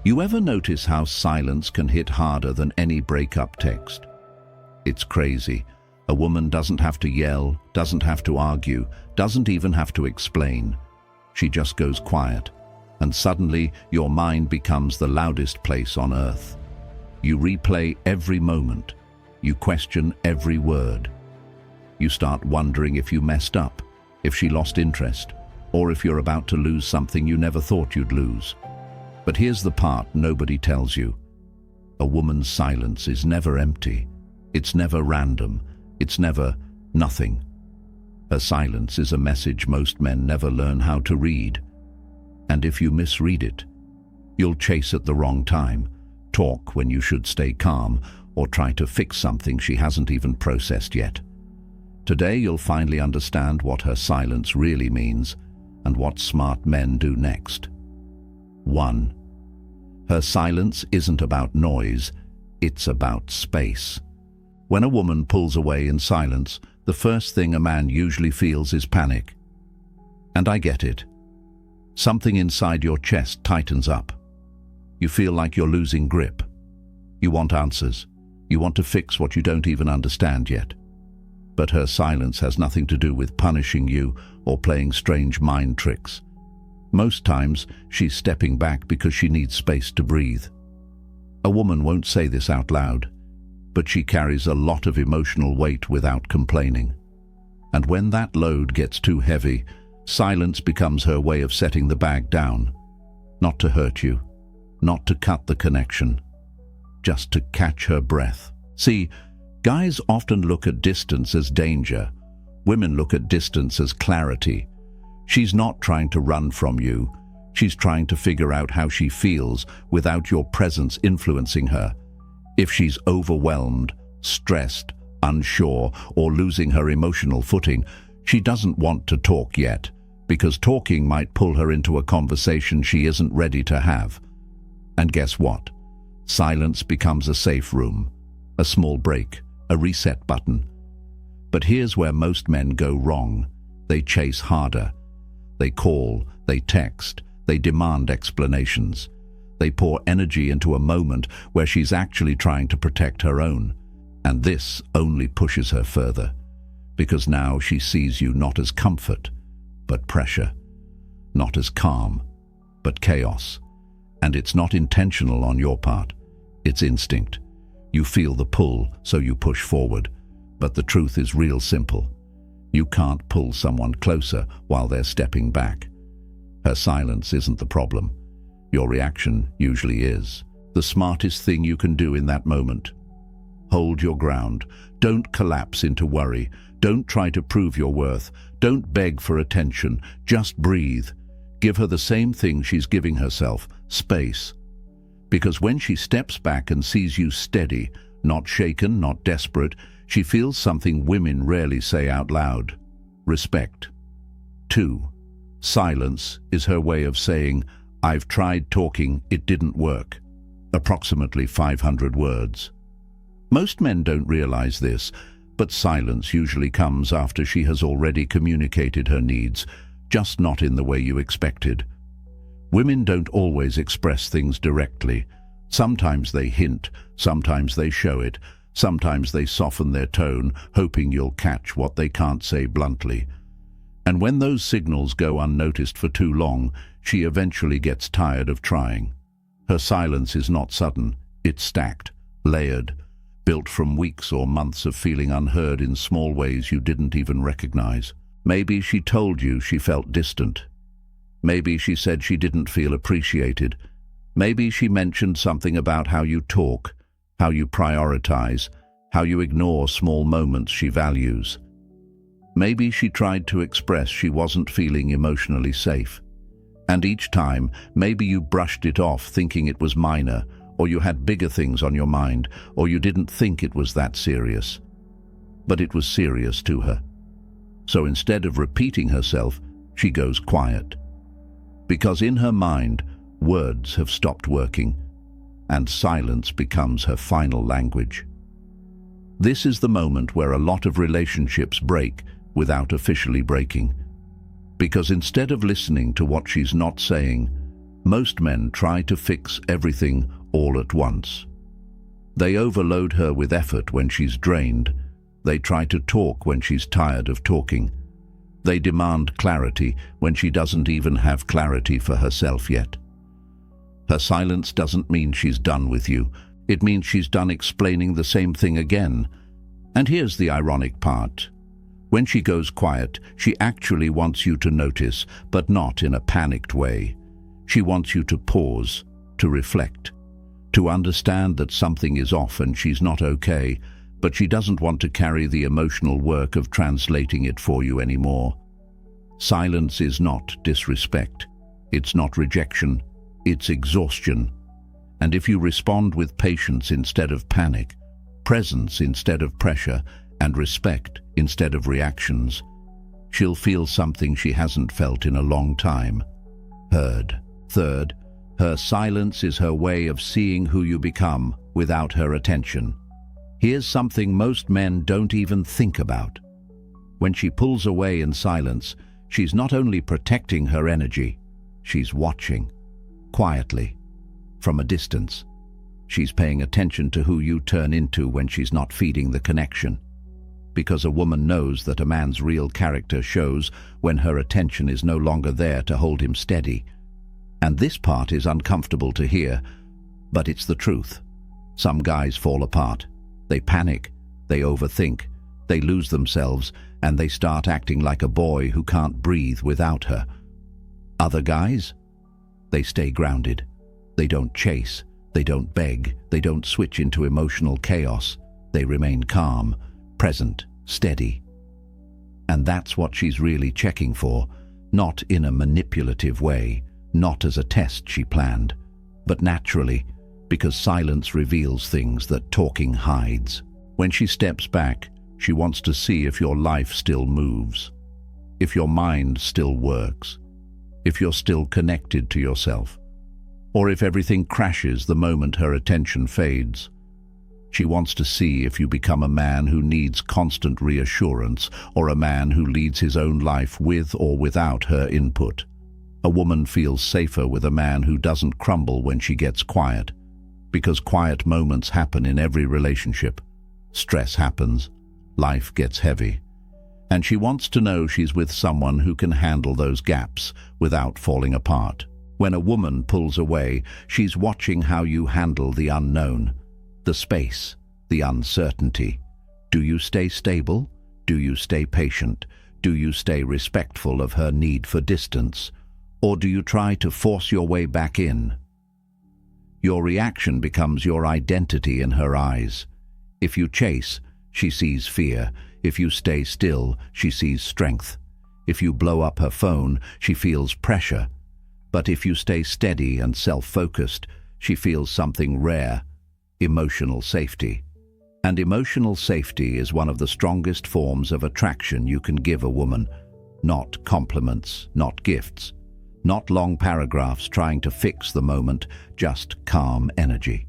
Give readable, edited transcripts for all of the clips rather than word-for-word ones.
You ever notice how silence can hit harder than any breakup text? It's crazy. A woman doesn't have to yell, doesn't have to argue, doesn't even have to explain. She just goes quiet, and suddenly your mind becomes the loudest place on earth. You replay every moment. You question every word. You start wondering if you messed up, if she lost interest, or if you're about to lose something you never thought you'd lose. But here's the part nobody tells you. A woman's silence is never empty. It's never random. It's never nothing. Her silence is a message most men never learn how to read. And if you misread it, you'll chase at the wrong time, talk when you should stay calm, or try to fix something she hasn't even processed yet. Today you'll finally understand what her silence really means and what smart men do next. 1. Her silence isn't about noise, it's about space. When a woman pulls away in silence, the first thing a man usually feels is panic. And I get it. Something inside your chest tightens up. You feel like you're losing grip. You want answers. You want to fix what you don't even understand yet. But her silence has nothing to do with punishing you or playing strange mind tricks. Most times, she's stepping back because she needs space to breathe. A woman won't say this out loud, but she carries a lot of emotional weight without complaining. And when that load gets too heavy, silence becomes her way of setting the bag down. Not to hurt you, not to cut the connection, just to catch her breath. See, guys often look at distance as danger. Women look at distance as clarity. She's not trying to run from you. She's trying to figure out how she feels without your presence influencing her. If she's overwhelmed, stressed, unsure, or losing her emotional footing, she doesn't want to talk yet, because talking might pull her into a conversation she isn't ready to have. And guess what? Silence becomes a safe room, a small break, a reset button. But here's where most men go wrong. They chase harder. They call, they text, they demand explanations. They pour energy into a moment where she's actually trying to protect her own. And this only pushes her further, because now she sees you not as comfort, but pressure. Not as calm, but chaos. And it's not intentional on your part. It's instinct. You feel the pull, so you push forward. But the truth is real simple. You can't pull someone closer while they're stepping back. Her silence isn't the problem. Your reaction usually is. The smartest thing you can do in that moment. Hold your ground. Don't collapse into worry. Don't try to prove your worth. Don't beg for attention. Just breathe. Give her the same thing she's giving herself, space. Because when she steps back and sees you steady, not shaken, not desperate, she feels something women rarely say out loud: respect. 2. Silence is her way of saying, "I've tried talking, it didn't work." Approximately 500 words. Most men don't realize this, but silence usually comes after she has already communicated her needs, just not in the way you expected. Women don't always express things directly. Sometimes they hint, sometimes they show it, sometimes they soften their tone, hoping you'll catch what they can't say bluntly. And when those signals go unnoticed for too long, she eventually gets tired of trying. Her silence is not sudden, it's stacked, layered, built from weeks or months of feeling unheard in small ways you didn't even recognize. Maybe she told you she felt distant. Maybe she said she didn't feel appreciated. Maybe she mentioned something about how you talk, how you prioritize, how you ignore small moments she values. Maybe she tried to express she wasn't feeling emotionally safe. And each time, maybe you brushed it off thinking it was minor, or you had bigger things on your mind, or you didn't think it was that serious. But it was serious to her. So instead of repeating herself, she goes quiet. Because in her mind, words have stopped working, and silence becomes her final language. This is the moment where a lot of relationships break without officially breaking. Because instead of listening to what she's not saying, Most men try to fix everything all at once. They overload her with effort when she's drained. They try to talk when she's tired of talking. They demand clarity when she doesn't even have clarity for herself yet. Her silence doesn't mean she's done with you. It means she's done explaining the same thing again. And here's the ironic part. When she goes quiet, she actually wants you to notice, but not in a panicked way. She wants you to pause, to reflect, to understand that something is off and she's not okay, but she doesn't want to carry the emotional work of translating it for you anymore. Silence is not disrespect. It's not rejection. It's exhaustion. And if you respond with patience instead of panic, presence instead of pressure, and respect instead of reactions, she'll feel something she hasn't felt in a long time. Heard. Third, her silence is her way of seeing who you become without her attention. Here's something most men don't even think about. When she pulls away in silence, she's not only protecting her energy, she's watching, quietly, from a distance. She's paying attention to who you turn into when she's not feeding the connection. Because a woman knows that a man's real character shows when her attention is no longer there to hold him steady. And this part is uncomfortable to hear, but it's the truth. Some guys fall apart. They panic, they overthink, they lose themselves, and they start acting like a boy who can't breathe without her. Other guys? They stay grounded. They don't chase, they don't beg, they don't switch into emotional chaos. They remain calm, present, steady. And that's what she's really checking for, not in a manipulative way, not as a test she planned, but naturally, because silence reveals things that talking hides. When she steps back, she wants to see if your life still moves, if your mind still works, if you're still connected to yourself, or if everything crashes the moment her attention fades. She wants to see if you become a man who needs constant reassurance or a man who leads his own life with or without her input. A woman feels safer with a man who doesn't crumble when she gets quiet, because quiet moments happen in every relationship. Stress happens, life gets heavy, and she wants to know she's with someone who can handle those gaps without falling apart. When a woman pulls away, she's watching how you handle the unknown, the space, the uncertainty. Do you stay stable? Do you stay patient? Do you stay respectful of her need for distance? Or do you try to force your way back in? Your reaction becomes your identity in her eyes. If you chase, she sees fear. If you stay still, she sees strength. If you blow up her phone, she feels pressure. But if you stay steady and self-focused, she feels something rare, emotional safety. And emotional safety is one of the strongest forms of attraction you can give a woman. Not compliments, not gifts. Not long paragraphs trying to fix the moment, just calm energy.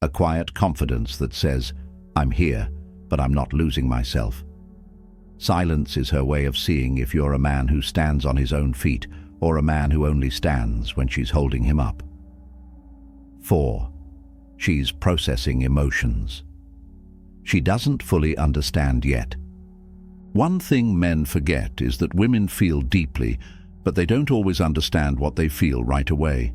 A quiet confidence that says, I'm here, but I'm not losing myself. Silence is her way of seeing if you're a man who stands on his own feet or a man who only stands when she's holding him up. 4. She's processing emotions. She doesn't fully understand yet. One thing men forget is that women feel deeply, but they don't always understand what they feel right away.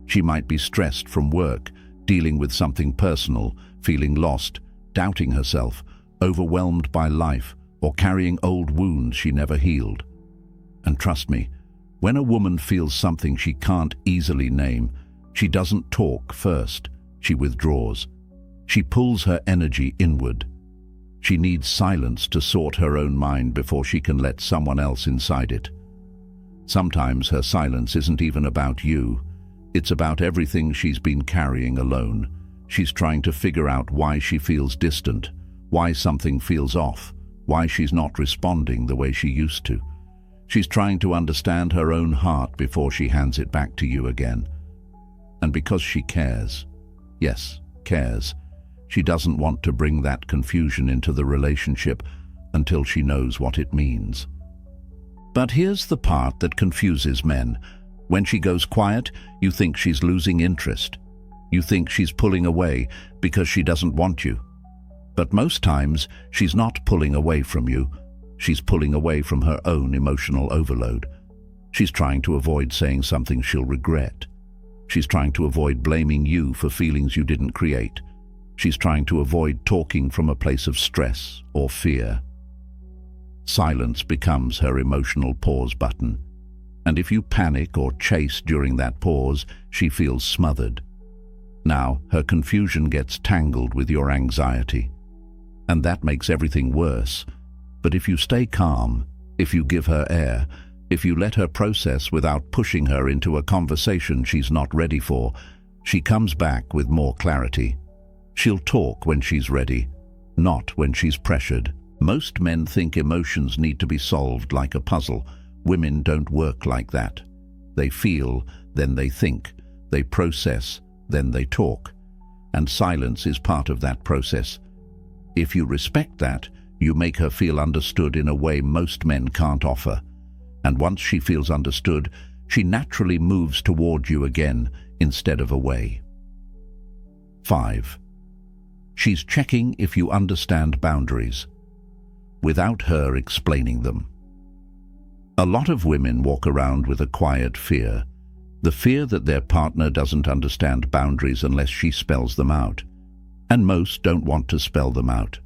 She might be stressed from work, dealing with something personal, feeling lost, doubting herself, overwhelmed by life, or carrying old wounds she never healed. And trust me, when a woman feels something she can't easily name, she doesn't talk first, she withdraws. She pulls her energy inward. She needs silence to sort her own mind before she can let someone else inside it. Sometimes her silence isn't even about you. It's about everything she's been carrying alone. She's trying to figure out why she feels distant, why something feels off, why she's not responding the way she used to. She's trying to understand her own heart before she hands it back to you again. And because she cares, yes, cares, she doesn't want to bring that confusion into the relationship until she knows what it means. But here's the part that confuses men. When she goes quiet, you think she's losing interest. You think she's pulling away because she doesn't want you. But most times, she's not pulling away from you. She's pulling away from her own emotional overload. She's trying to avoid saying something she'll regret. She's trying to avoid blaming you for feelings you didn't create. She's trying to avoid talking from a place of stress or fear. Silence becomes her emotional pause button. And if you panic or chase during that pause, she feels smothered. Now, her confusion gets tangled with your anxiety. And that makes everything worse. But if you stay calm, if you give her air, if you let her process without pushing her into a conversation she's not ready for, she comes back with more clarity. She'll talk when she's ready, not when she's pressured. Most men think emotions need to be solved like a puzzle. Women don't work like that. They feel, then they think. They process, then they talk. And silence is part of that process. If you respect that, you make her feel understood in a way most men can't offer. And once she feels understood, she naturally moves toward you again instead of away. 5. She's checking if you understand boundaries, without her explaining them. A lot of women walk around with a quiet fear, the fear that their partner doesn't understand boundaries unless she spells them out. And most don't want to spell them out.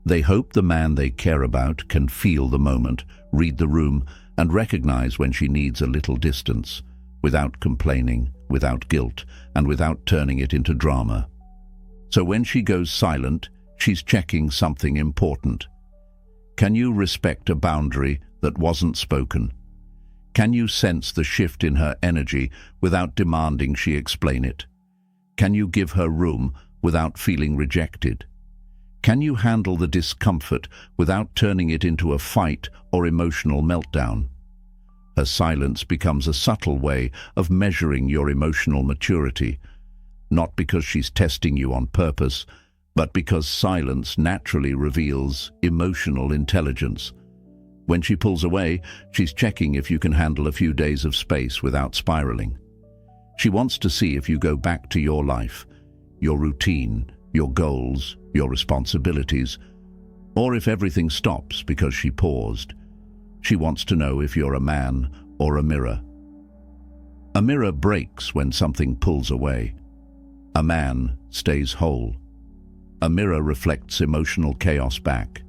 They hope the man they care about can feel the moment, read the room, and recognize when she needs a little distance, without complaining, without guilt, and without turning it into drama. So when she goes silent, she's checking something important. Can you respect a boundary that wasn't spoken? Can you sense the shift in her energy without demanding she explain it? Can you give her room without feeling rejected? Can you handle the discomfort without turning it into a fight or emotional meltdown? Her silence becomes a subtle way of measuring your emotional maturity, not because she's testing you on purpose, but because silence naturally reveals emotional intelligence. When she pulls away, she's checking if you can handle a few days of space without spiraling. She wants to see if you go back to your life, your routine, your goals, your responsibilities, or if everything stops because she paused. She wants to know if you're a man or a mirror. A mirror breaks when something pulls away. A man stays whole. A mirror reflects emotional chaos back.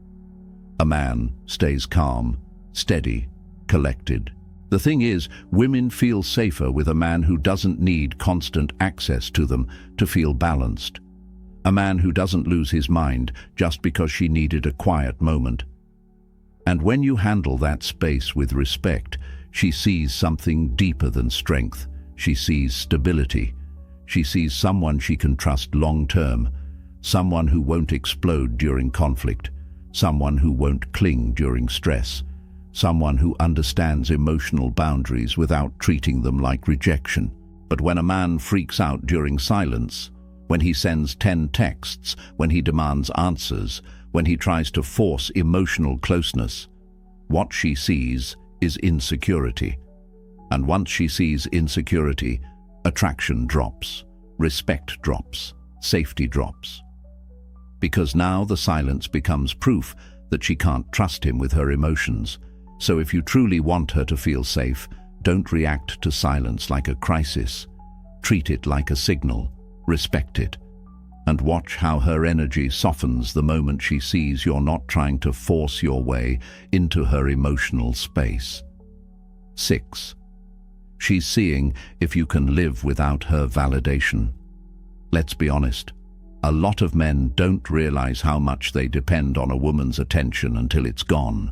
A man stays calm, steady, collected. The thing is, women feel safer with a man who doesn't need constant access to them to feel balanced. A man who doesn't lose his mind just because she needed a quiet moment. And when you handle that space with respect, she sees something deeper than strength. She sees stability. She sees someone she can trust long-term, someone who won't explode during conflict, someone who won't cling during stress, someone who understands emotional boundaries without treating them like rejection. But when a man freaks out during silence, when he sends 10 texts, when he demands answers, when he tries to force emotional closeness, what she sees is insecurity. And once she sees insecurity, attraction drops, respect drops, safety drops. Because now the silence becomes proof that she can't trust him with her emotions. So if you truly want her to feel safe, don't react to silence like a crisis. Treat it like a signal. Respect it. And watch how her energy softens the moment she sees you're not trying to force your way into her emotional space. 6. She's seeing if you can live without her validation. Let's be honest. A lot of men don't realize how much they depend on a woman's attention until it's gone.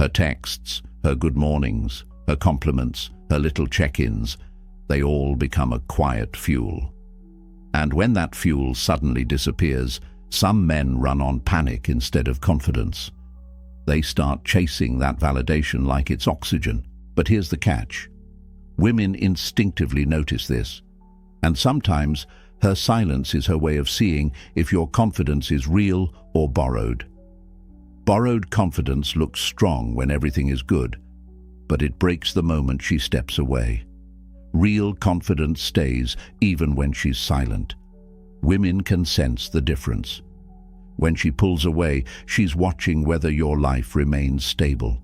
Her texts, her good mornings, her compliments, her little check-ins, they all become a quiet fuel. And when that fuel suddenly disappears, some men run on panic instead of confidence. They start chasing that validation like it's oxygen. But here's the catch. Women instinctively notice this. And sometimes her silence is her way of seeing if your confidence is real or borrowed. Borrowed confidence looks strong when everything is good, but it breaks the moment she steps away. Real confidence stays even when she's silent. Women can sense the difference. When she pulls away, she's watching whether your life remains stable.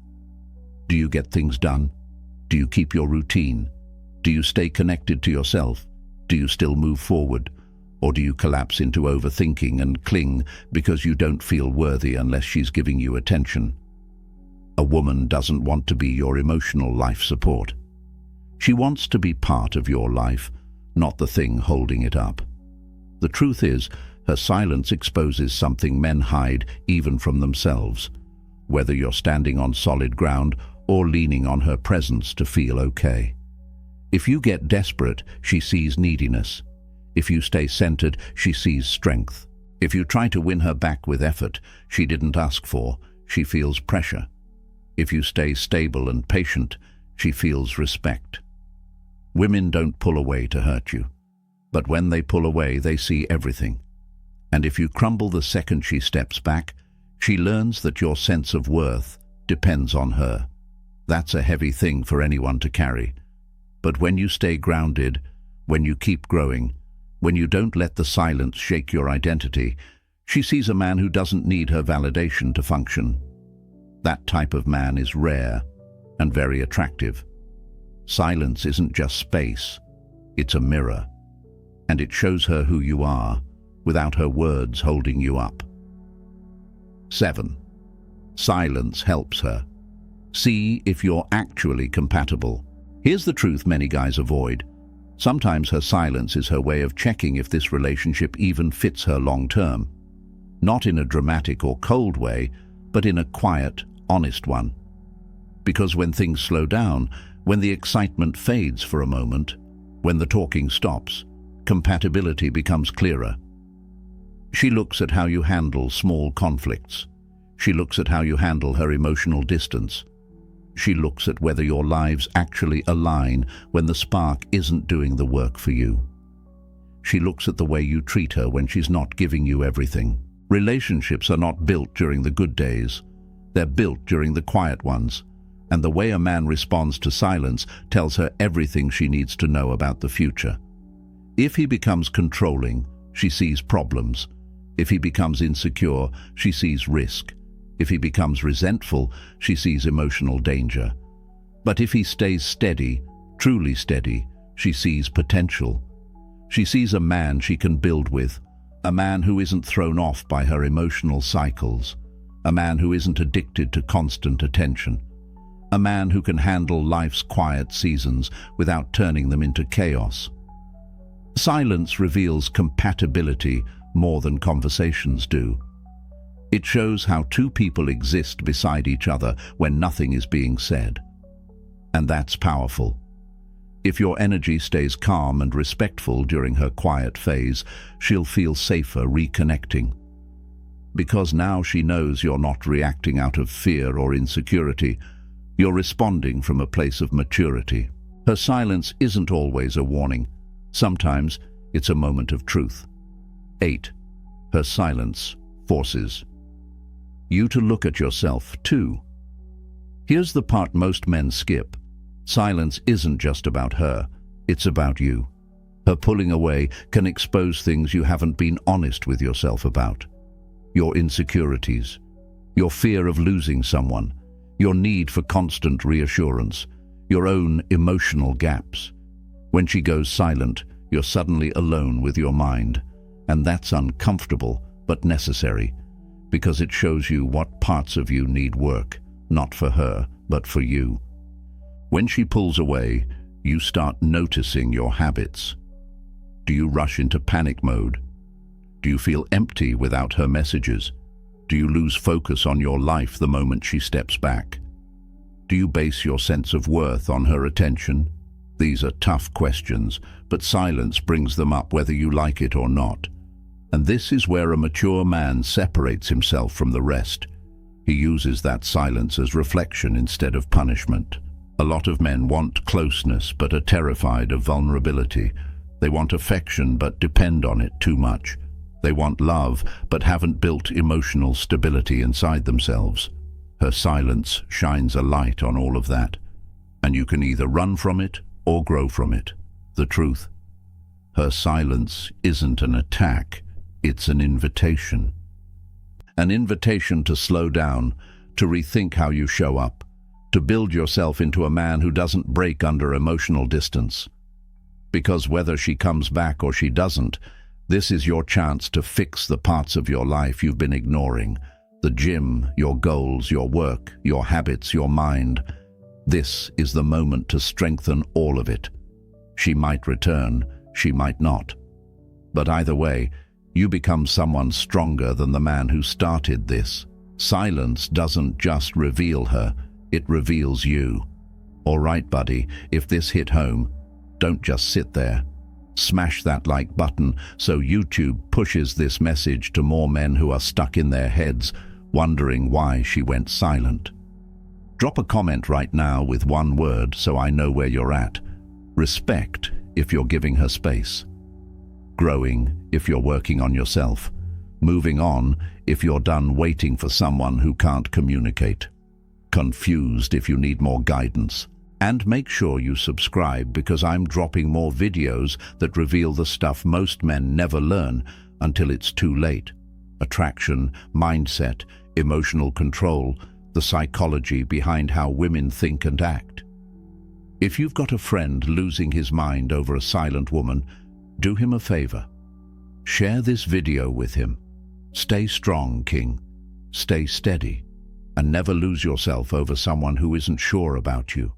Do you get things done? Do you keep your routine? Do you stay connected to yourself? Do you still move forward? Or do you collapse into overthinking and cling because you don't feel worthy unless she's giving you attention? A woman doesn't want to be your emotional life support. She wants to be part of your life, not the thing holding it up. The truth is, her silence exposes something men hide even from themselves, whether you're standing on solid ground or leaning on her presence to feel okay. If you get desperate, she sees neediness. If you stay centered, she sees strength. If you try to win her back with effort she didn't ask for, she feels pressure. If you stay stable and patient, she feels respect. Women don't pull away to hurt you, but when they pull away, they see everything. And if you crumble the second she steps back, she learns that your sense of worth depends on her. That's a heavy thing for anyone to carry. But when you stay grounded, when you keep growing, when you don't let the silence shake your identity, she sees a man who doesn't need her validation to function. That type of man is rare and very attractive. Silence isn't just space, it's a mirror, and it shows her who you are without her words holding you up. 7. Silence helps her. See if you're actually compatible. Here's the truth many guys avoid. Sometimes her silence is her way of checking if this relationship even fits her long term. Not in a dramatic or cold way, but in a quiet, honest one. Because when things slow down, when the excitement fades for a moment, when the talking stops, compatibility becomes clearer. She looks at how you handle small conflicts. She looks at how you handle her emotional distance. She looks at whether your lives actually align when the spark isn't doing the work for you. She looks at the way you treat her when she's not giving you everything. Relationships are not built during the good days. They're built during the quiet ones. And the way a man responds to silence tells her everything she needs to know about the future. If he becomes controlling, she sees problems. If he becomes insecure, she sees risk. If he becomes resentful, she sees emotional danger. But if he stays steady, truly steady, she sees potential. She sees a man she can build with, a man who isn't thrown off by her emotional cycles, a man who isn't addicted to constant attention, a man who can handle life's quiet seasons without turning them into chaos. Silence reveals compatibility more than conversations do. It shows how two people exist beside each other when nothing is being said. And that's powerful. If your energy stays calm and respectful during her quiet phase, she'll feel safer reconnecting. Because now she knows you're not reacting out of fear or insecurity, you're responding from a place of maturity. Her silence isn't always a warning. Sometimes it's a moment of truth. 8. Her silence forces you to look at yourself too. Here's the part most men skip. Silence isn't just about her, it's about you. Her pulling away can expose things you haven't been honest with yourself about. Your insecurities, your fear of losing someone, your need for constant reassurance, your own emotional gaps. When she goes silent, you're suddenly alone with your mind, and that's uncomfortable but necessary, because it shows you what parts of you need work, not for her, but for you. When she pulls away, you start noticing your habits. Do you rush into panic mode? Do you feel empty without her messages? Do you lose focus on your life the moment she steps back? Do you base your sense of worth on her attention? These are tough questions, but silence brings them up whether you like it or not. And this is where a mature man separates himself from the rest. He uses that silence as reflection instead of punishment. A lot of men want closeness but are terrified of vulnerability. They want affection but depend on it too much. They want love but haven't built emotional stability inside themselves. Her silence shines a light on all of that, and you can either run from it or grow from it. The truth. Her silence isn't an attack, it's an invitation. An invitation to slow down, to rethink how you show up, to build yourself into a man who doesn't break under emotional distance. Because whether she comes back or she doesn't, this is your chance to fix the parts of your life you've been ignoring. The gym, your goals, your work, your habits, your mind. This is the moment to strengthen all of it. She might return, she might not. But either way, you become someone stronger than the man who started this. Silence doesn't just reveal her, it reveals you. All right, buddy, if this hit home, don't just sit there. Smash that like button so YouTube pushes this message to more men who are stuck in their heads, wondering why she went silent. Drop a comment right now with one word so I know where you're at. Respect if you're giving her space. Growing if you're working on yourself. Moving on if you're done waiting for someone who can't communicate. Confused if you need more guidance. And make sure you subscribe because I'm dropping more videos that reveal the stuff most men never learn until it's too late. Attraction, mindset, emotional control, the psychology behind how women think and act. If you've got a friend losing his mind over a silent woman, do him a favor. Share this video with him. Stay strong, King. Stay steady. And never lose yourself over someone who isn't sure about you.